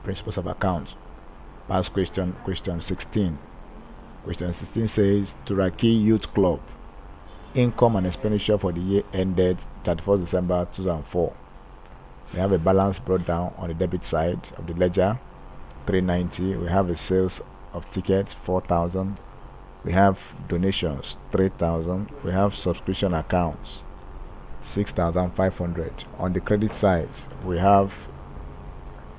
Principles of accounts. Past question 16. Question 16 says Turaki Youth Club income and expenditure for the year ended 31st December 2004. We have a balance brought down on the debit side of the ledger, 390. We have a sales of tickets, 4,000. We have donations, 3,000. We have subscription accounts, 6,500. On the credit side, we have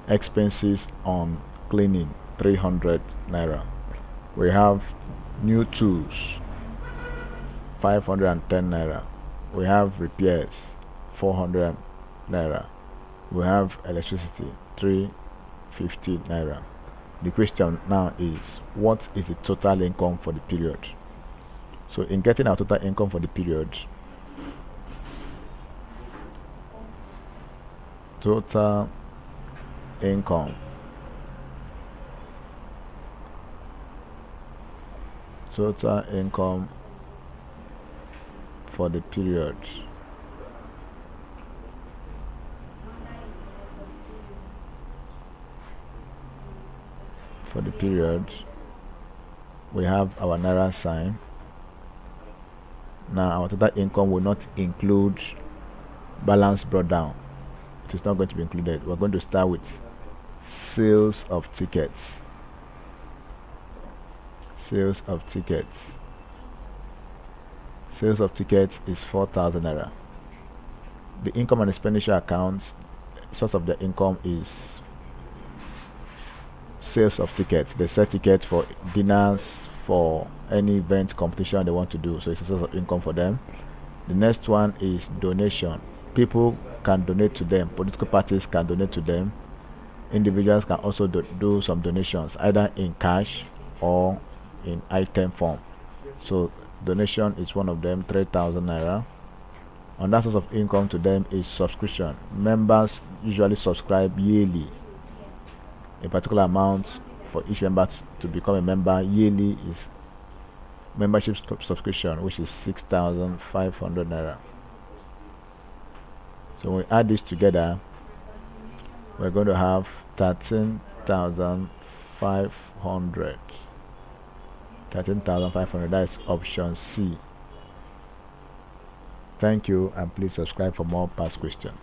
expenses on cleaning, 300 naira. We have new tools, 510 naira. We have repairs, 400 naira. We have electricity, 350 naira. The question now is, what is the total income for the period? So in getting our total income for the period, total income for the period we have our naira sign. Now our total income will not include balance brought down. It is not going to be included. We're going to start with sales of tickets. Sales of tickets is 4,000 naira. The income and expenditure accounts, source of the income is sales of tickets. They sell tickets for dinners, for any event competition they want to do, so it's a source of income for them. The next one is donation. People can donate to them, political parties can donate to them, individuals can also do some donations either in cash or in item form. So donation is one of them, 3,000 naira. Another source of income to them is subscription. Members usually subscribe yearly. A particular amount for each member to become a member yearly is membership subscription, which is 6,500 naira. So when we add this together, we're going to have 13,500. 13,500, that is option C. Thank you, and please subscribe for more past questions.